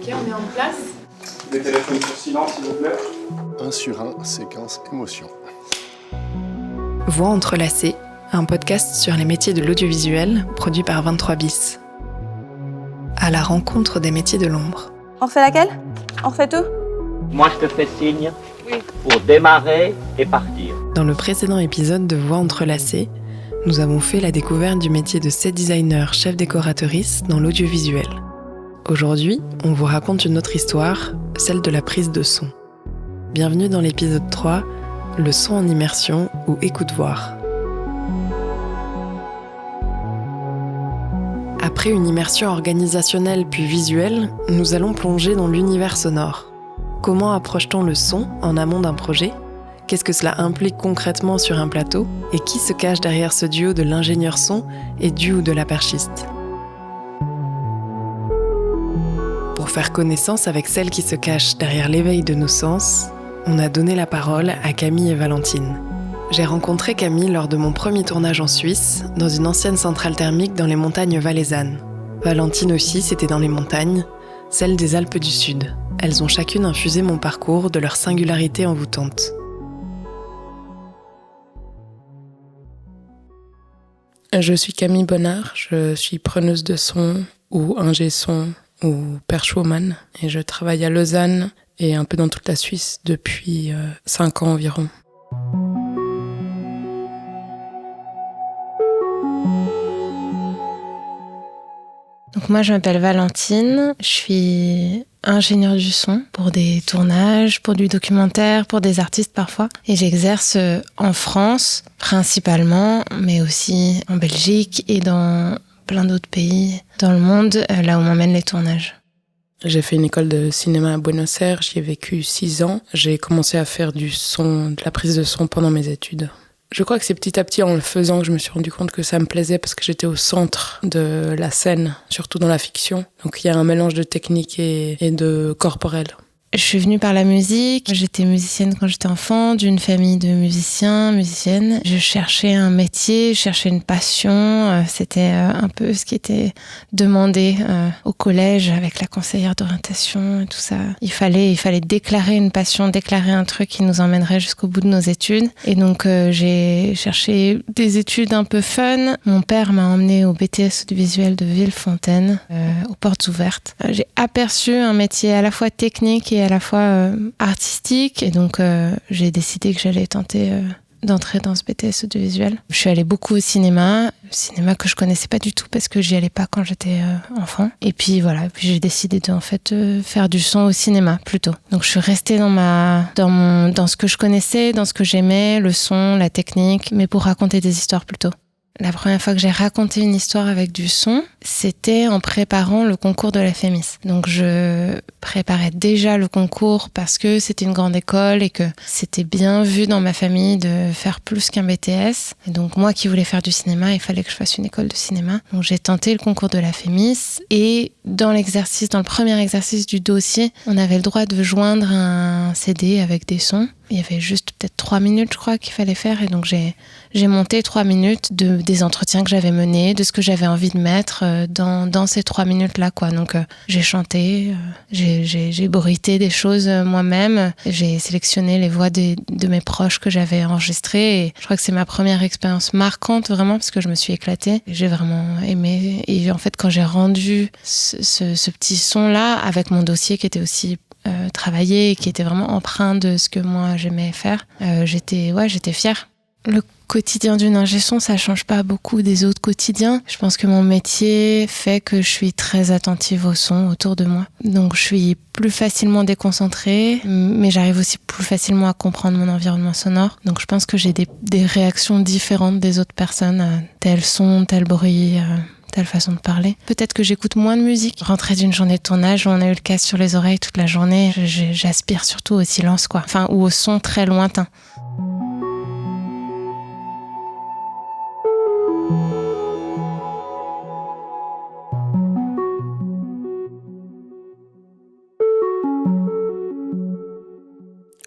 Ok, on est en place. Les téléphones sur silence, s'il vous plaît. 1 sur 1, séquence émotion. Voix entrelacées, un podcast sur les métiers de l'audiovisuel produit par 23 bis. À la rencontre des métiers de l'ombre. On refait laquelle ? On refait tout ? Moi, je te fais signe pour démarrer et partir. Dans le précédent épisode de Voix entrelacées, nous avons fait la découverte du métier de set designer chef décoratrice dans l'audiovisuel. Aujourd'hui, on vous raconte une autre histoire, celle de la prise de son. Bienvenue dans l'épisode 3, le son en immersion ou écoute-voir. Après une immersion organisationnelle puis visuelle, nous allons plonger dans l'univers sonore. Comment approche-t-on le son en amont d'un projet ? Qu'est-ce que cela implique concrètement sur un plateau ? Et qui se cache derrière ce duo de l'ingénieur son et du ou de la perchiste ? Pour faire connaissance avec celle qui se cache derrière l'éveil de nos sens, on a donné la parole à Camille et Valentine. J'ai rencontré Camille lors de mon premier tournage en Suisse, dans une ancienne centrale thermique dans les montagnes valaisannes. Valentine aussi, c'était dans les montagnes, celles des Alpes du Sud. Elles ont chacune infusé mon parcours de leur singularité envoûtante. Je suis Camille Bonnard, je suis preneuse de son ou ingé son ou perchwoman et je travaille à Lausanne et un peu dans toute la Suisse depuis 5 ans environ. Donc moi je m'appelle Valentine, je suis ingénieure du son pour des tournages, pour du documentaire, pour des artistes parfois. Et j'exerce en France principalement, mais aussi en Belgique et dans plein d'autres pays dans le monde, là où m'emmènent les tournages. J'ai fait une école de cinéma à Buenos Aires, j'y ai vécu 6 ans. J'ai commencé à faire du son, de la prise de son pendant mes études. Je crois que c'est petit à petit en le faisant que je me suis rendu compte que ça me plaisait parce que j'étais au centre de la scène, surtout dans la fiction. Donc il y a un mélange de technique et de corporel. Je suis venue par la musique, j'étais musicienne quand j'étais enfant, d'une famille de musiciens, musiciennes. Je cherchais un métier, je cherchais une passion, c'était un peu ce qui était demandé au collège avec la conseillère d'orientation et tout ça. Il fallait déclarer une passion, déclarer un truc qui nous emmènerait jusqu'au bout de nos études. Et donc j'ai cherché des études un peu fun. Mon père m'a emmenée au BTS audiovisuel de Villefontaine, aux portes ouvertes. J'ai aperçu un métier à la fois technique et à la fois artistique, et donc j'ai décidé que j'allais tenter d'entrer dans ce BTS audiovisuel. Je suis allée beaucoup au cinéma que je connaissais pas du tout parce que j'y allais pas quand j'étais enfant. Et puis voilà, j'ai décidé de faire du son au cinéma plutôt. Donc je suis restée dans ce que je connaissais, dans ce que j'aimais, le son, la technique, mais pour raconter des histoires plutôt. La première fois que j'ai raconté une histoire avec du son, c'était en préparant le concours de la FEMIS. Donc je préparais déjà le concours parce que c'était une grande école et que c'était bien vu dans ma famille de faire plus qu'un BTS. Et donc moi qui voulais faire du cinéma, il fallait que je fasse une école de cinéma. Donc j'ai tenté le concours de la FEMIS et dans le premier exercice du dossier, on avait le droit de joindre un CD avec des sons. Il y avait juste peut-être 3 minutes, je crois, qu'il fallait faire. Et donc, j'ai monté 3 minutes des entretiens que j'avais menés, de ce que j'avais envie de mettre dans ces 3 minutes-là, quoi. Donc, j'ai chanté, j'ai bruité des choses moi-même. J'ai sélectionné les voix de mes proches que j'avais enregistrées. Et je crois que c'est ma première expérience marquante, vraiment, parce que je me suis éclatée. J'ai vraiment aimé. Et en fait, quand j'ai rendu ce petit son-là, avec mon dossier qui était aussi travaillé et qui était vraiment empreint de ce que moi j'aimais faire, j'étais fière. Le quotidien d'une ingé son, ça change pas beaucoup des autres quotidiens. Je pense que mon métier fait que je suis très attentive au son autour de moi. Donc je suis plus facilement déconcentrée, mais j'arrive aussi plus facilement à comprendre mon environnement sonore. Donc je pense que j'ai des réactions différentes des autres personnes, tel son, tel bruit, telle façon de parler. Peut-être que j'écoute moins de musique. Rentrer d'une journée de tournage où on a eu le casque sur les oreilles toute la journée, j'aspire surtout au silence, quoi. Enfin, ou au son très lointain.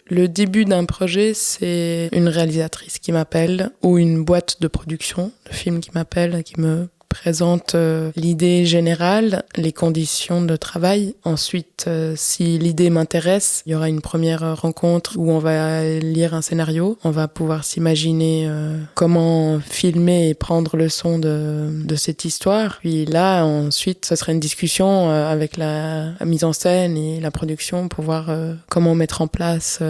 Le début d'un projet, c'est une réalisatrice qui m'appelle ou une boîte de production, de film qui m'appelle, qui me présente l'idée générale, les conditions de travail. Ensuite, si l'idée m'intéresse, il y aura une première rencontre où on va lire un scénario. On va pouvoir s'imaginer comment filmer et prendre le son de cette histoire. Puis là, ensuite, ce sera une discussion avec la mise en scène et la production pour voir comment mettre en place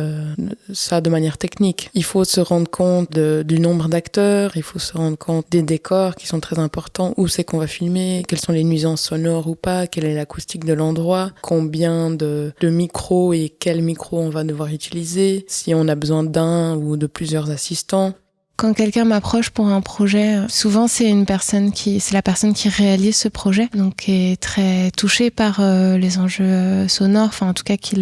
ça de manière technique. Il faut se rendre compte du nombre d'acteurs, il faut se rendre compte des décors qui sont très importants, où c'est qu'on va filmer, quelles sont les nuisances sonores ou pas, quelle est l'acoustique de l'endroit, combien de micros et quel micro on va devoir utiliser, si on a besoin d'un ou de plusieurs assistants. Quand quelqu'un m'approche pour un projet, souvent c'est la personne qui réalise ce projet, donc qui est très touchée par les enjeux sonores, enfin en tout cas qui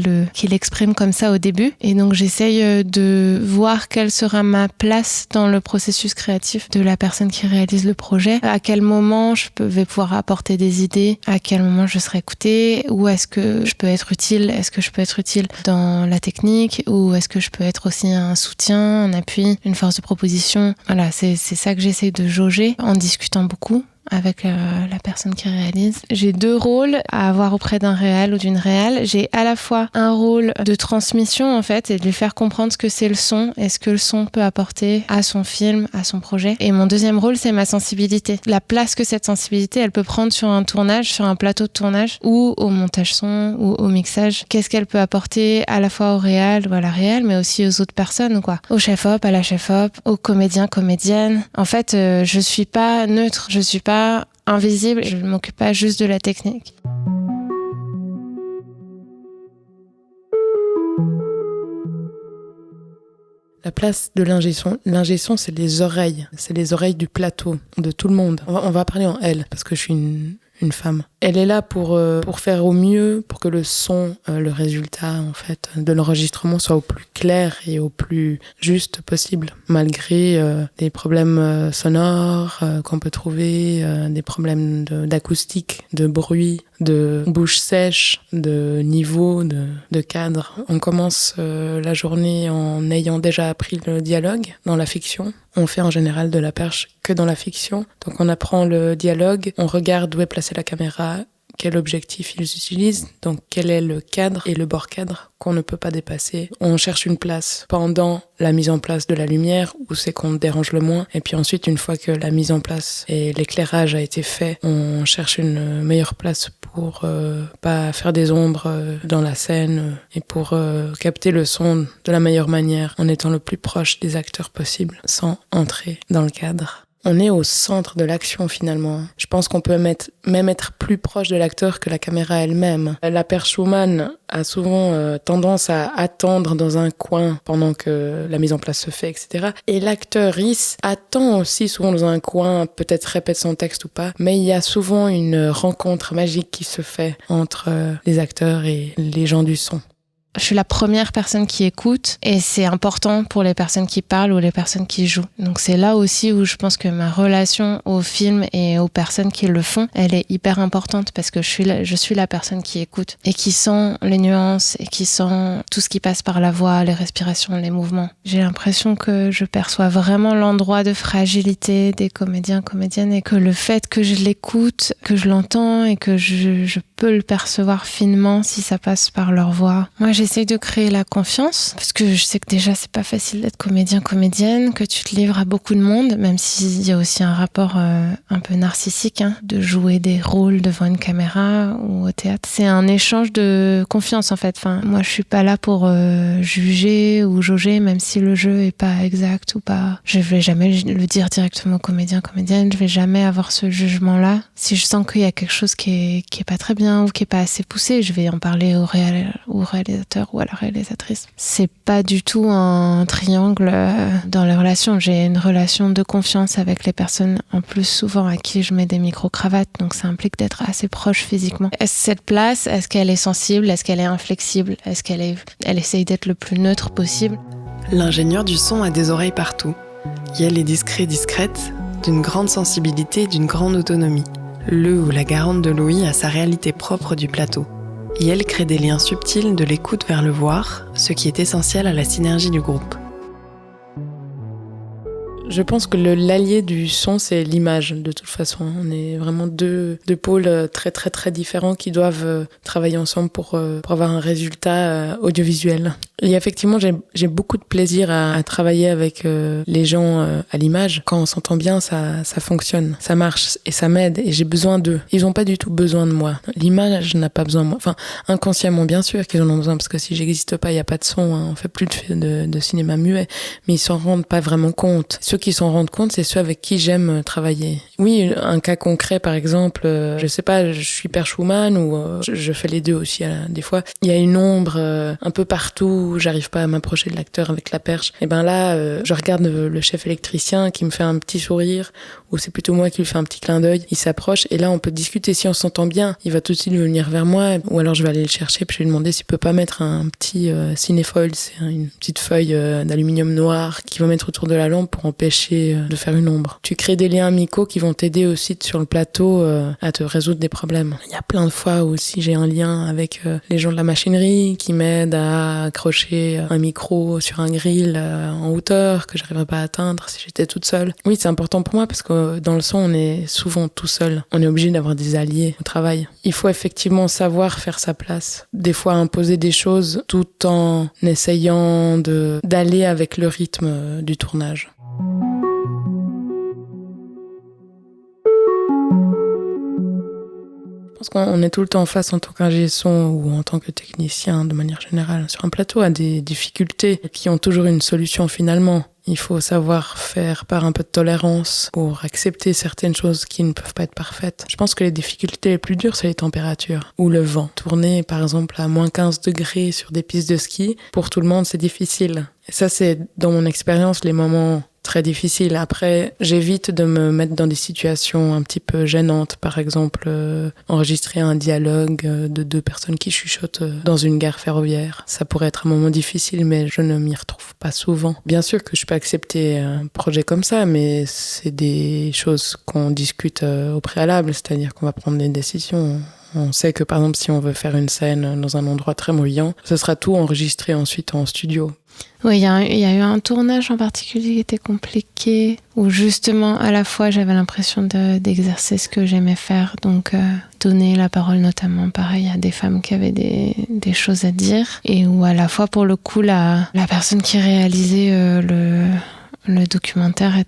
l'exprime comme ça au début. Et donc j'essaye de voir quelle sera ma place dans le processus créatif de la personne qui réalise le projet, à quel moment je vais pouvoir apporter des idées, à quel moment je serai écoutée, où est-ce que je peux être utile, dans la technique, ou est-ce que je peux être aussi un soutien, un appui, une force de proposition. Voilà, c'est ça que j'essaie de jauger en discutant beaucoup avec la personne qui réalise. J'ai 2 rôles à avoir auprès d'un réal ou d'une réal. J'ai à la fois un rôle de transmission en fait et de lui faire comprendre ce que c'est le son et ce que le son peut apporter à son film, à son projet. Et mon deuxième rôle, c'est ma sensibilité. La place que cette sensibilité, elle peut prendre sur un tournage, sur un plateau de tournage ou au montage son ou au mixage. Qu'est-ce qu'elle peut apporter à la fois au réal ou à la réal, mais aussi aux autres personnes, quoi. Au chef-op, à la chef-op, aux comédiens, comédiennes. En fait, je suis pas neutre, je suis pas invisible, je ne m'occupe pas juste de la technique. La place de l'ingé son, c'est les oreilles du plateau, de tout le monde. On va parler en elle, parce que je suis une femme. Elle est là pour faire au mieux, pour que le son, le résultat en fait de l'enregistrement soit au plus clair et au plus juste possible, malgré des problèmes sonores qu'on peut trouver, des problèmes d'acoustique, de bruit, de bouche sèche, de niveau, de cadre. On commence la journée en ayant déjà appris le dialogue dans la fiction. On fait en général de la perche que dans la fiction. Donc on apprend le dialogue, on regarde où est placée la caméra, quel objectif ils utilisent, donc quel est le cadre et le bord cadre qu'on ne peut pas dépasser. On cherche une place pendant la mise en place de la lumière, où c'est qu'on dérange le moins. Et puis ensuite, une fois que la mise en place et l'éclairage a été fait, on cherche une meilleure place pour pas faire des ombres dans la scène et pour capter le son de la meilleure manière en étant le plus proche des acteurs possible sans entrer dans le cadre. On est au centre de l'action finalement. Je pense qu'on peut même être plus proche de l'acteur que la caméra elle-même. La perchwoman a souvent tendance à attendre dans un coin pendant que la mise en place se fait, etc. Et l'actrice attend aussi souvent dans un coin, peut-être répète son texte ou pas, mais il y a souvent une rencontre magique qui se fait entre les acteurs et les gens du son. Je suis la première personne qui écoute et c'est important pour les personnes qui parlent ou les personnes qui jouent. Donc c'est là aussi où je pense que ma relation au film et aux personnes qui le font, elle est hyper importante parce que je suis la personne qui écoute et qui sent les nuances et qui sent tout ce qui passe par la voix, les respirations, les mouvements. J'ai l'impression que je perçois vraiment l'endroit de fragilité des comédiens, comédiennes et que le fait que je l'écoute, que je l'entends et que je peux le percevoir finement si ça passe par leur voix. Moi, j'essaye de créer la confiance parce que je sais que déjà c'est pas facile d'être comédien, comédienne, que tu te livres à beaucoup de monde, même s'il y a aussi un rapport un peu narcissique de jouer des rôles devant une caméra ou au théâtre. C'est un échange de confiance en fait. Enfin, moi je suis pas là pour juger ou jauger, même si le jeu est pas exact ou pas. Je vais jamais le dire directement au comédien, comédienne. Je vais jamais avoir ce jugement-là. Si je sens qu'il y a quelque chose qui est pas très bien ou qui est pas assez poussé, je vais en parler au réalisateur ou à la réalisatrice. C'est pas du tout un triangle dans les relations. J'ai une relation de confiance avec les personnes, en plus souvent à qui je mets des micro-cravates, donc ça implique d'être assez proche physiquement. Cette place, est-ce qu'elle est sensible? Est-ce qu'elle est inflexible? Est-ce elle essaye d'être le plus neutre possible? L'ingénieur du son a des oreilles partout. Yael est discrète, d'une grande sensibilité et d'une grande autonomie. Le ou la garante de l'ouïe a sa réalité propre du plateau. Yael crée des liens subtils de l'écoute vers le voir, ce qui est essentiel à la synergie du groupe. Je pense que l'allié du son, c'est l'image, de toute façon. On est vraiment deux pôles très, très, très différents qui doivent travailler ensemble pour avoir un résultat audiovisuel. Et effectivement, j'ai beaucoup de plaisir à travailler avec les gens à l'image. Quand on s'entend bien, ça fonctionne, ça marche et ça m'aide et j'ai besoin d'eux. Ils n'ont pas du tout besoin de moi. L'image n'a pas besoin de moi. Enfin, inconsciemment, bien sûr qu'ils en ont besoin parce que si j'existe pas, il n'y a pas de son. Hein. On fait plus de cinéma muet, mais ils s'en rendent pas vraiment compte. Ceux qui s'en rendent compte, c'est ceux avec qui j'aime travailler. Oui, un cas concret, par exemple, je sais pas, je suis perchwoman ou je fais les deux aussi des fois. Il y a une ombre un peu partout, j'arrive pas à m'approcher de l'acteur avec la perche. Et ben là, je regarde le chef électricien qui me fait un petit sourire, ou c'est plutôt moi qui lui fais un petit clin d'œil. Il s'approche et là, on peut discuter. Si on s'entend bien, il va tout de suite venir vers moi, ou alors je vais aller le chercher puis je vais lui demander s'il peut pas mettre un petit cinéfoil, c'est une petite feuille d'aluminium noir qui va mettre autour de la lampe pour empêcher de faire une ombre. Tu crées des liens amicaux qui vont t'aider aussi sur le plateau à te résoudre des problèmes. Il y a plein de fois aussi j'ai un lien avec les gens de la machinerie qui m'aident à accrocher un micro sur un grill en hauteur que j'arriverais pas à atteindre si j'étais toute seule. Oui, c'est important pour moi parce que dans le son, on est souvent tout seul. On est obligé d'avoir des alliés au travail. Il faut effectivement savoir faire sa place. Des fois imposer des choses tout en essayant d'aller avec le rythme du tournage. Je pense qu'on est tout le temps face en tant qu'ingé son ou en tant que technicien de manière générale sur un plateau à des difficultés qui ont toujours une solution finalement. Il faut savoir faire part un peu de tolérance pour accepter certaines choses qui ne peuvent pas être parfaites. Je pense que les difficultés les plus dures, c'est les températures ou le vent. Tourner par exemple à moins 15 degrés sur des pistes de ski, pour tout le monde c'est difficile. Et ça c'est dans mon expérience les moments très difficile. Après, j'évite de me mettre dans des situations un petit peu gênantes. Par exemple, enregistrer un dialogue de deux personnes qui chuchotent dans une gare ferroviaire. Ça pourrait être un moment difficile, mais je ne m'y retrouve pas souvent. Bien sûr que je peux accepter un projet comme ça, mais c'est des choses qu'on discute au préalable, c'est-à-dire qu'on va prendre des décisions. On sait que par exemple, si on veut faire une scène dans un endroit très bruyant, ce sera tout enregistré ensuite en studio. Oui, il y a eu un tournage en particulier qui était compliqué, où justement, à la fois, j'avais l'impression d'exercer ce que j'aimais faire, donc donner la parole notamment, pareil, à des femmes qui avaient des choses à dire, et où à la fois, pour le coup, la personne qui réalisait le documentaire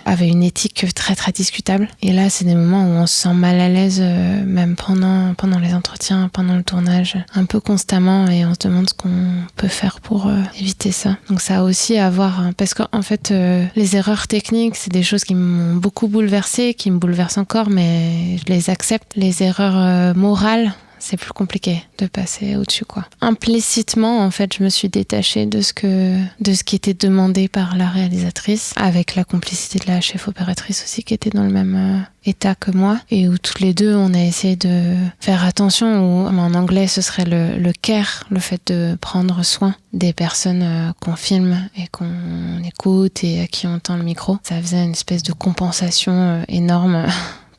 avait une éthique très très discutable. Et là, c'est des moments où on se sent mal à l'aise, même pendant les entretiens, pendant le tournage, un peu constamment, et on se demande ce qu'on peut faire pour éviter ça. Donc ça a aussi à voir, parce qu'en fait, les erreurs techniques, c'est des choses qui m'ont beaucoup bouleversée, qui me bouleversent encore, mais je les accepte. Les erreurs morales, c'est plus compliqué de passer au-dessus, quoi. Implicitement, en fait, je me suis détachée de ce qui était demandé par la réalisatrice, avec la complicité de la chef opératrice aussi, qui était dans le même état que moi, et où toutes les deux, on a essayé de faire attention, ou en anglais, ce serait le care, le fait de prendre soin des personnes qu'on filme et qu'on écoute et à qui on tend le micro. Ça faisait une espèce de compensation énorme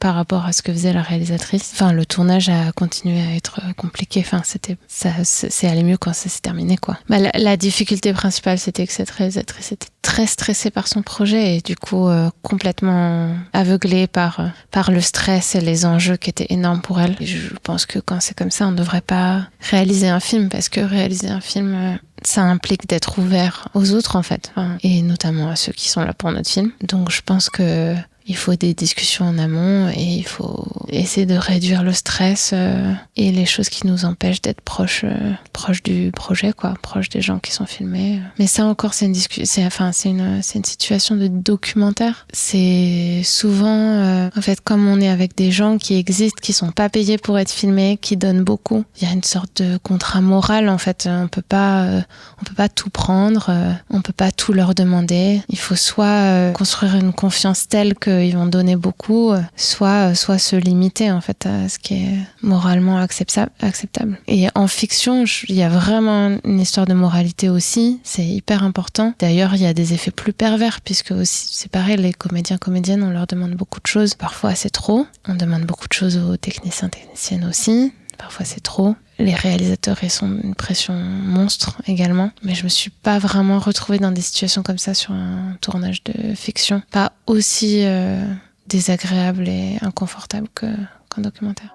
par rapport à ce que faisait la réalisatrice. Enfin, le tournage a continué à être compliqué. Enfin, c'est allé mieux quand ça s'est terminé, quoi. Bah, la difficulté principale, c'était que cette réalisatrice était très stressée par son projet et du coup complètement aveuglée par le stress et les enjeux qui étaient énormes pour elle. Et je pense que quand c'est comme ça, on ne devrait pas réaliser un film, parce que réaliser un film, ça implique d'être ouvert aux autres, en fait, et notamment à ceux qui sont là pour notre film. Donc je pense que il faut des discussions en amont et il faut essayer de réduire le stress et les choses qui nous empêchent d'être proche du projet, quoi, proche des gens qui sont filmés. Mais ça encore, c'est une situation de documentaire. C'est souvent, en fait, comme on est avec des gens qui existent, qui sont pas payés pour être filmés, qui donnent beaucoup. Il y a une sorte de contrat moral, en fait. On peut pas tout prendre, on peut pas tout leur demander. Il faut soit construire une confiance telle qu'ils vont donner beaucoup, soit se limiter, en fait, à ce qui est moralement acceptable. Et en fiction, il y a vraiment une histoire de moralité aussi, c'est hyper important. D'ailleurs, il y a des effets plus pervers, puisque aussi, c'est pareil, les comédiennes, on leur demande beaucoup de choses. Parfois, c'est trop. On demande beaucoup de choses aux techniciennes aussi. Parfois, c'est trop. Les réalisateurs, ils sont une pression monstre également. Mais je me suis pas vraiment retrouvée dans des situations comme ça sur un tournage de fiction. Pas aussi désagréable et inconfortable qu'un documentaire.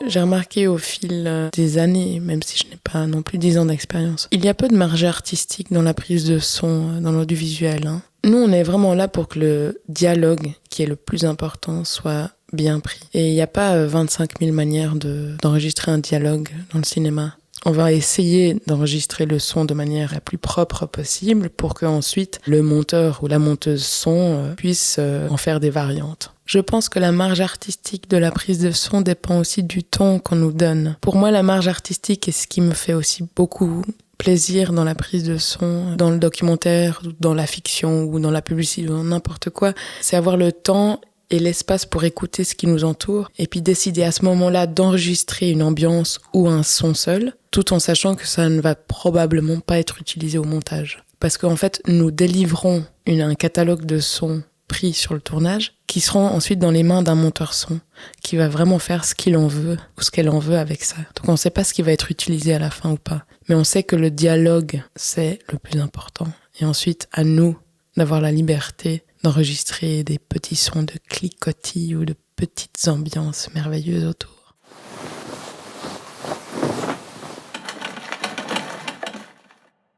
J'ai remarqué au fil des années, même si je n'ai pas non plus 10 ans d'expérience, il y a peu de marge artistique dans la prise de son, dans l'audiovisuel. Nous, on est vraiment là pour que le dialogue, qui est le plus important, soit bien pris. Et il n'y a pas 25 000 manières d'enregistrer un dialogue dans le cinéma. On va essayer d'enregistrer le son de manière la plus propre possible pour qu'ensuite le monteur ou la monteuse son puisse en faire des variantes. Je pense que la marge artistique de la prise de son dépend aussi du ton qu'on nous donne. Pour moi, la marge artistique est ce qui me fait aussi beaucoup plaisir dans la prise de son, dans le documentaire, dans la fiction ou dans la publicité ou dans n'importe quoi. C'est avoir le temps et l'espace pour écouter ce qui nous entoure et puis décider à ce moment-là d'enregistrer une ambiance ou un son seul, tout en sachant que ça ne va probablement pas être utilisé au montage. Parce qu'en fait, nous délivrons un catalogue de sons pris sur le tournage qui seront ensuite dans les mains d'un monteur son qui va vraiment faire ce qu'il en veut ou ce qu'elle en veut avec ça. Donc on ne sait pas ce qui va être utilisé à la fin ou pas. Mais on sait que le dialogue, c'est le plus important. Et ensuite, à nous d'avoir la liberté d'enregistrer des petits sons de cliquetis ou de petites ambiances merveilleuses autour.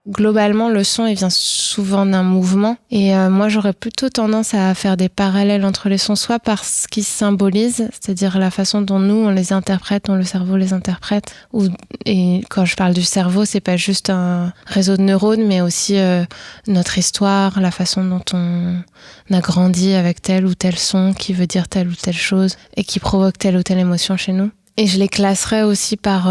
Globalement, le son, il vient souvent d'un mouvement. Et moi, j'aurais plutôt tendance à faire des parallèles entre les sons, soit par ce qu'ils symbolisent, c'est-à-dire la façon dont nous, on les interprète, dont le cerveau les interprète. Et quand je parle du cerveau, c'est pas juste un réseau de neurones, mais aussi notre histoire, la façon dont on a grandi avec tel ou tel son qui veut dire telle ou telle chose et qui provoque telle ou telle émotion chez nous. Et je les classerais aussi par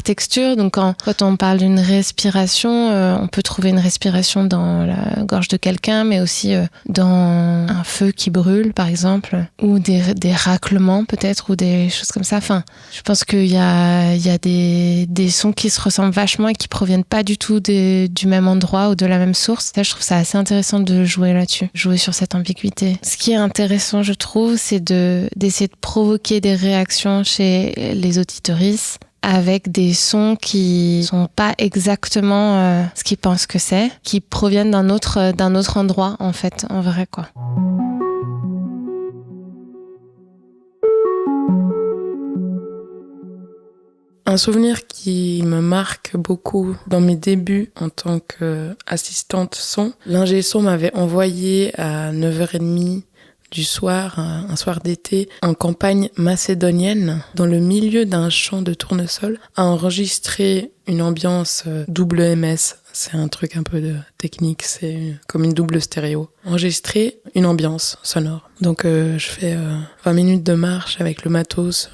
texture. Donc quand on parle d'une respiration, on peut trouver une respiration dans la gorge de quelqu'un, mais aussi dans un feu qui brûle, par exemple, ou des raclements peut-être, ou des choses comme ça. Enfin, je pense qu'il y a des sons qui se ressemblent vachement et qui proviennent pas du tout du même endroit ou de la même source. Ça, je trouve ça assez intéressant de jouer là-dessus, jouer sur cette ambiguïté. Ce qui est intéressant, je trouve, c'est d'essayer de provoquer des réactions chez les auditoristes avec des sons qui sont pas exactement ce qu'ils pensent que c'est, qui proviennent d'un autre endroit en fait, en vrai quoi. Un souvenir qui me marque beaucoup dans mes débuts en tant qu'assistante son, l'ingé son m'avait envoyé à 9h30 du soir, un soir d'été, en campagne macédonienne, dans le milieu d'un champ de tournesol, à enregistrer une ambiance double MS. C'est un truc un peu de technique, c'est comme une double stéréo. Enregistrer une ambiance sonore. Donc je fais 20 minutes de marche avec le matos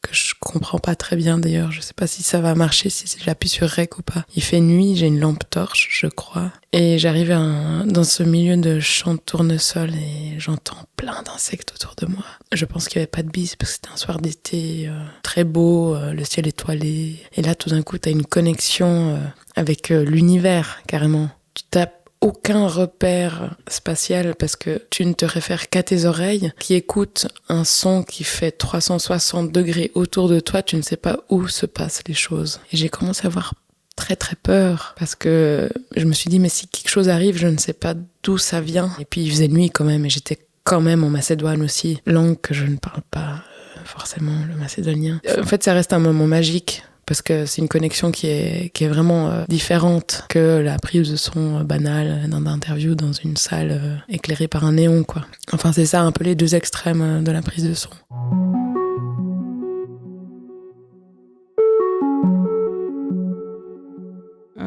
que je comprends pas très bien d'ailleurs, je sais pas si ça va marcher, si j'appuie sur rec ou pas. Il fait nuit, j'ai une lampe torche, je crois. Et j'arrive dans ce milieu de champ de tournesol et j'entends plein d'insectes autour de moi. Je pense qu'il y avait pas de bise parce que c'était un soir d'été très beau, le ciel étoilé. Et là, tout d'un coup, t'as une connexion avec l'univers, carrément. Tu tapes aucun repère spatial parce que tu ne te réfères qu'à tes oreilles qui écoutent un son qui fait 360 degrés autour de toi, tu ne sais pas où se passent les choses. Et j'ai commencé à avoir très très peur parce que je me suis dit mais si quelque chose arrive, je ne sais pas d'où ça vient. Et puis il faisait nuit quand même et j'étais quand même en Macédoine aussi, langue que je ne parle pas forcément, le macédonien. En fait ça reste un moment magique. Parce que c'est une connexion qui est vraiment différente que la prise de son banale dans d'interview dans une salle éclairée par un néon, quoi. Enfin, c'est ça un peu les deux extrêmes de la prise de son.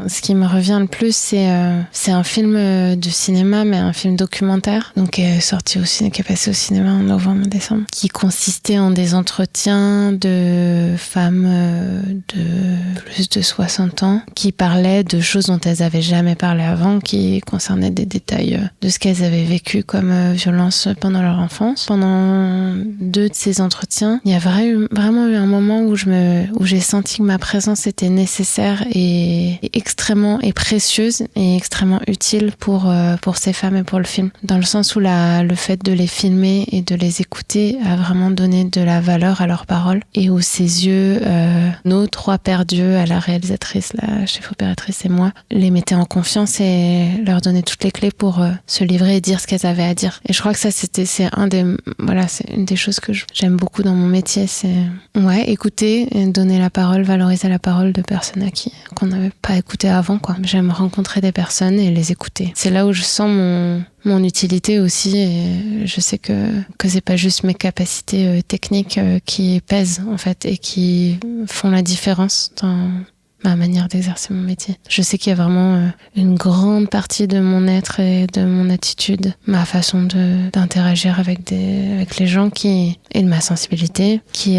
Ce qui me revient le plus, c'est un film de cinéma, mais un film documentaire, donc qui est passé au cinéma en novembre-décembre, qui consistait en des entretiens de femmes de plus de 60 ans, qui parlaient de choses dont elles avaient jamais parlé avant, qui concernaient des détails de ce qu'elles avaient vécu comme violence pendant leur enfance. Pendant 2 de ces entretiens, il y a vraiment eu un moment où j'ai senti que ma présence était nécessaire et extrêmement et précieuse et extrêmement utile pour ces femmes et pour le film. Dans le sens où le fait de les filmer et de les écouter a vraiment donné de la valeur à leurs paroles et où ses yeux, nos 3 paires d'yeux, à la réalisatrice, la chef opératrice et moi, les mettaient en confiance et leur donnaient toutes les clés pour se livrer et dire ce qu'elles avaient à dire. Et je crois que ça, c'est une des choses que j'aime beaucoup dans mon métier, c'est écouter, donner la parole, valoriser la parole de personnes qu'on n'avait pas écouté avant, quoi. J'aime rencontrer des personnes et les écouter. C'est là où je sens mon utilité aussi, et je sais que c'est pas juste mes capacités techniques qui pèsent en fait et qui font la différence dans ma manière d'exercer mon métier. Je sais qu'il y a vraiment une grande partie de mon être et de mon attitude, ma façon d'interagir avec les gens et de ma sensibilité qui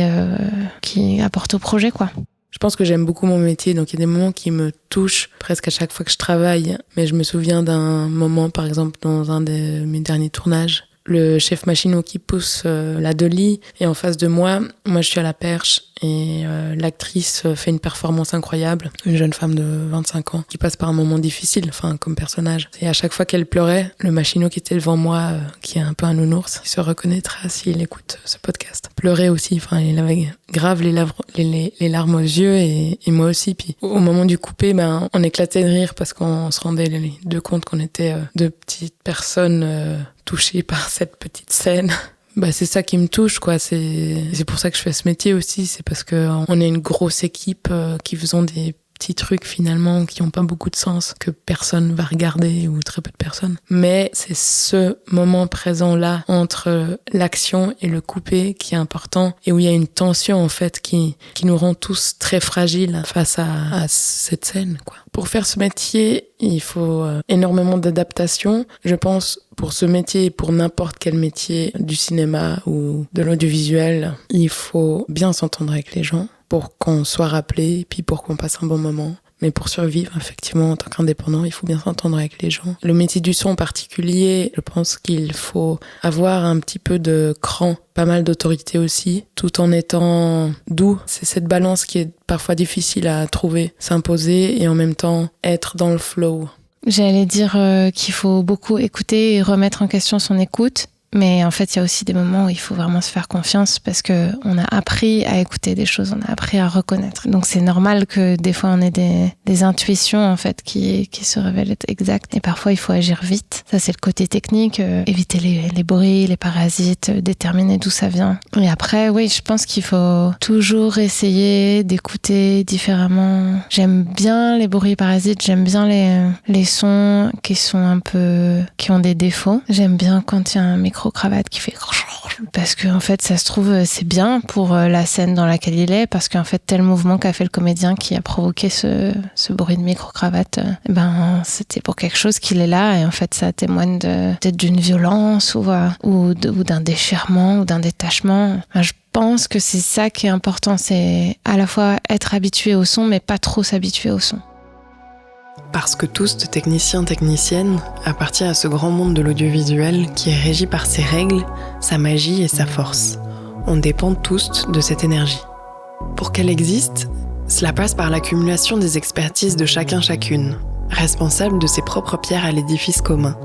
apporte au projet, quoi. Je pense que j'aime beaucoup mon métier, donc il y a des moments qui me touchent presque à chaque fois que je travaille. Mais je me souviens d'un moment, par exemple, dans un de mes derniers tournages, le chef machinot qui pousse la dolly, et en face de moi je suis à la perche, et l'actrice fait une performance incroyable, une jeune femme de 25 ans qui passe par un moment difficile, comme personnage. Et à chaque fois qu'elle pleurait, le machinot qui était devant moi, qui est un peu un nounours, il se reconnaîtra s'il écoute ce podcast, pleurait aussi, il avait grave les larmes aux yeux, et moi aussi. Puis au moment du coupé, on éclatait de rire parce qu'on se rendait les 2 compte qu'on était 2 petites personnes touchées par cette petite scène. C'est ça qui me touche, quoi. C'est pour ça que je fais ce métier aussi. C'est parce qu'on est une grosse équipe qui faisons des petits trucs finalement qui n'ont pas beaucoup de sens, que personne va regarder ou très peu de personnes. Mais c'est ce moment présent-là entre l'action et le coupé qui est important, et où il y a une tension en fait qui nous rend tous très fragiles face à cette scène, quoi. Pour faire ce métier, il faut énormément d'adaptation. Je pense pour ce métier et pour n'importe quel métier du cinéma ou de l'audiovisuel, il faut bien s'entendre avec les gens pour qu'on soit rappelé et puis pour qu'on passe un bon moment. Mais pour survivre, effectivement, en tant qu'indépendant, il faut bien s'entendre avec les gens. Le métier du son en particulier, je pense qu'il faut avoir un petit peu de cran, pas mal d'autorité aussi, tout en étant doux. C'est cette balance qui est parfois difficile à trouver, s'imposer et en même temps être dans le flow. J'allais dire qu'il faut beaucoup écouter et remettre en question son écoute. Mais en fait, il y a aussi des moments où il faut vraiment se faire confiance parce que on a appris à écouter des choses, on a appris à reconnaître. Donc c'est normal que des fois on ait des intuitions en fait qui se révèlent être exactes. Et parfois il faut agir vite. Ça c'est le côté technique, éviter les bruits, les parasites, déterminer d'où ça vient. Et après, oui, je pense qu'il faut toujours essayer d'écouter différemment. J'aime bien les bruits parasites, j'aime bien les sons qui ont des défauts. J'aime bien quand il y a un micro-cravate qui fait parce que en fait ça se trouve c'est bien pour la scène dans laquelle il est, parce qu'en fait tel mouvement qu'a fait le comédien qui a provoqué ce bruit de micro-cravate, c'était pour quelque chose qu'il est là, et en fait ça témoigne peut-être d'une violence ou d'un déchirement ou d'un détachement. Je pense que c'est ça qui est important, c'est à la fois être habitué au son mais pas trop s'habituer au son. Parce que tous, techniciens, techniciennes, appartiennent à ce grand monde de l'audiovisuel qui est régi par ses règles, sa magie et sa force. On dépend tous de cette énergie. Pour qu'elle existe, cela passe par l'accumulation des expertises de chacune, responsable de ses propres pierres à l'édifice commun.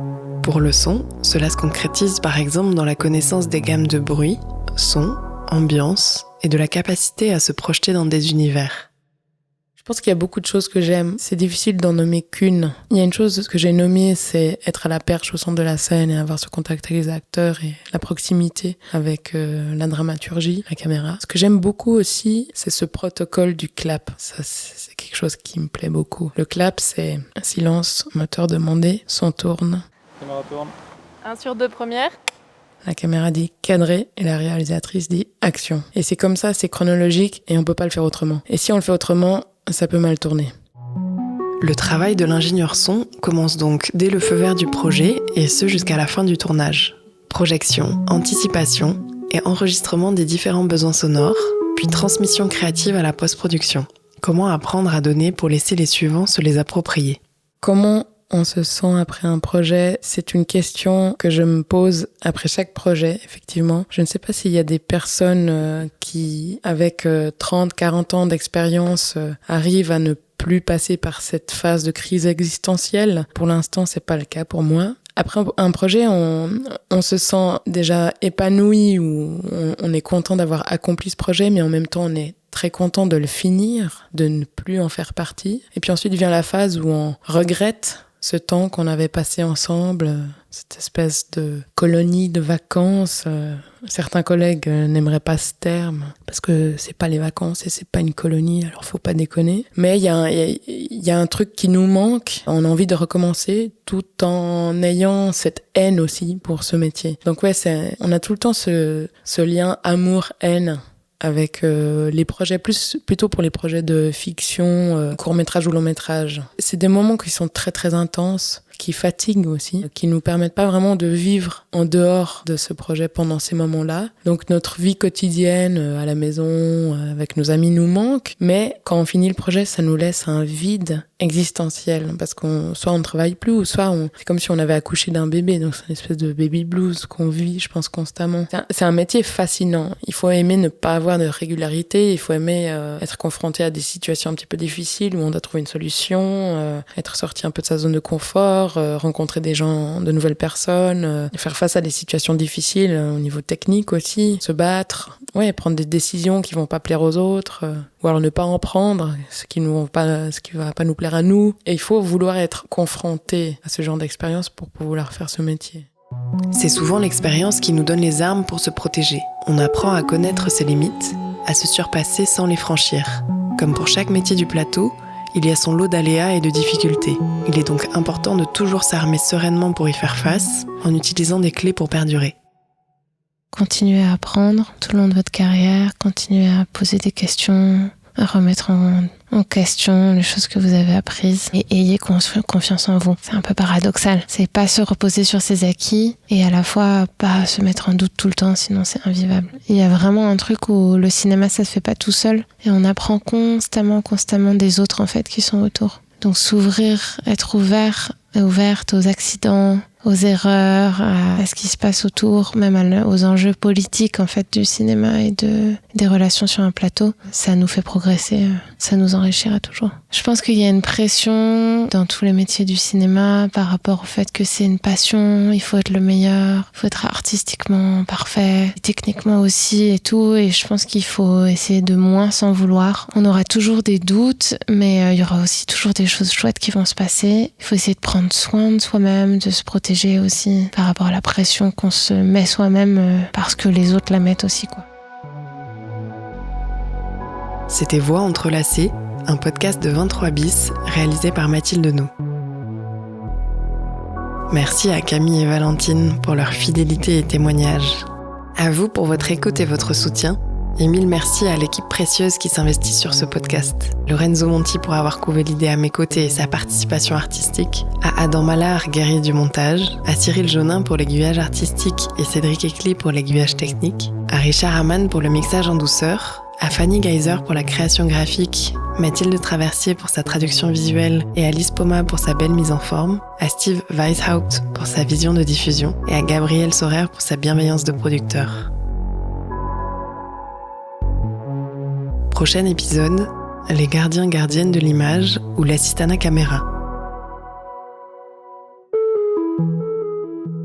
Pour le son, cela se concrétise par exemple dans la connaissance des gammes de bruit, son, ambiance et de la capacité à se projeter dans des univers. Je pense qu'il y a beaucoup de choses que j'aime. C'est difficile d'en nommer qu'une. Il y a une chose que j'ai nommée, c'est être à la perche au centre de la scène et avoir ce contact avec les acteurs et la proximité avec la dramaturgie, la caméra. Ce que j'aime beaucoup aussi, c'est ce protocole du clap. Ça, c'est quelque chose qui me plaît beaucoup. Le clap, c'est un silence, moteur demandé, son tourne. Caméra tourne. 1 sur 2 première. La caméra dit cadré et la réalisatrice dit action. Et c'est comme ça, c'est chronologique et on peut pas le faire autrement. Et si on le fait autrement, ça peut mal tourner. Le travail de l'ingénieur son commence donc dès le feu vert du projet, et ce jusqu'à la fin du tournage. Projection, anticipation et enregistrement des différents besoins sonores, puis transmission créative à la post-production. Comment apprendre à donner pour laisser les suivants se les approprier ? Comment on se sent après un projet? C'est une question que je me pose après chaque projet, effectivement. Je ne sais pas s'il y a des personnes qui, avec 30, 40 ans d'expérience, arrivent à ne plus passer par cette phase de crise existentielle. Pour l'instant, c'est pas le cas pour moi. Après un projet, on se sent déjà épanoui ou on est content d'avoir accompli ce projet, mais en même temps, on est très content de le finir, de ne plus en faire partie. Et puis ensuite vient la phase où on regrette ce temps qu'on avait passé ensemble, cette espèce de colonie de vacances. Certains collègues n'aimeraient pas ce terme parce que c'est pas les vacances et c'est pas une colonie, alors faut pas déconner. Mais il y a un truc qui nous manque. On a envie de recommencer tout en ayant cette haine aussi pour ce métier. Donc ouais, on a tout le temps ce lien amour-haine avec les projets, plutôt pour les projets de fiction, court-métrage ou long-métrage. C'est des moments qui sont très très intenses, qui fatiguent aussi, qui nous permettent pas vraiment de vivre en dehors de ce projet pendant ces moments-là. Donc notre vie quotidienne à la maison, avec nos amis nous manque, mais quand on finit le projet, ça nous laisse un vide existentiel, parce soit on ne travaille plus, ou soit c'est comme si on avait accouché d'un bébé, donc c'est une espèce de baby blues qu'on vit, je pense, constamment. C'est un métier fascinant. Il faut aimer ne pas avoir de régularité, il faut aimer être confronté à des situations un petit peu difficiles où on doit trouver une solution, être sorti un peu de sa zone de confort, rencontrer des gens, de nouvelles personnes, faire face à des situations difficiles au niveau technique aussi, se battre, prendre des décisions qui vont pas plaire aux autres, ou alors ne pas en prendre, ce qui va pas nous plaire à nous. Et il faut vouloir être confronté à ce genre d'expérience pour pouvoir faire ce métier. C'est souvent l'expérience qui nous donne les armes pour se protéger. On apprend à connaître ses limites, à se surpasser sans les franchir. Comme pour chaque métier du plateau, il y a son lot d'aléas et de difficultés. Il est donc important de toujours s'armer sereinement pour y faire face, en utilisant des clés pour perdurer. Continuez à apprendre tout le long de votre carrière, continuez à poser des questions, à remettre en question les choses que vous avez apprises et ayez confiance en vous. C'est un peu paradoxal. C'est pas se reposer sur ses acquis et à la fois pas se mettre en doute tout le temps, sinon c'est invivable. Il y a vraiment un truc où le cinéma, ça se fait pas tout seul et on apprend constamment des autres en fait qui sont autour. Donc s'ouvrir, être ouverte aux accidents, aux erreurs, à ce qui se passe autour, même aux enjeux politiques en fait du cinéma et des relations sur un plateau, ça nous fait progresser, ça nous enrichira toujours. Je pense qu'il y a une pression dans tous les métiers du cinéma par rapport au fait que c'est une passion, il faut être le meilleur, il faut être artistiquement parfait, techniquement aussi et tout, et je pense qu'il faut essayer de moins s'en vouloir. On aura toujours des doutes, mais il y aura aussi toujours des choses chouettes qui vont se passer. Il faut essayer de prendre soin de soi-même, de se protéger aussi par rapport à la pression qu'on se met soi-même parce que les autres la mettent aussi, quoi. C'était Voix entrelacées, un podcast de 23 bis réalisé par Mathilde Nou. Merci à Camille et Valentine pour leur fidélité et témoignages. À vous pour votre écoute et votre soutien. Et mille merci à l'équipe précieuse qui s'investit sur ce podcast. Lorenzo Monti pour avoir couvé l'idée à mes côtés et sa participation artistique, à Adam Mallard, guerrier du montage, à Cyril Jonin pour l'aiguillage artistique et Cédric Ecli pour l'aiguillage technique, à Richard Hamann pour le mixage en douceur, à Fanny Geyser pour la création graphique, Mathilde Traversier pour sa traduction visuelle et Alice Poma pour sa belle mise en forme, à Steve Weishaupt pour sa vision de diffusion et à Gabriel Sorer pour sa bienveillance de producteur. Prochain épisode, les gardiens-gardiennes de l'image ou l'assistana caméra.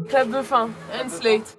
Clap de fin, and slate.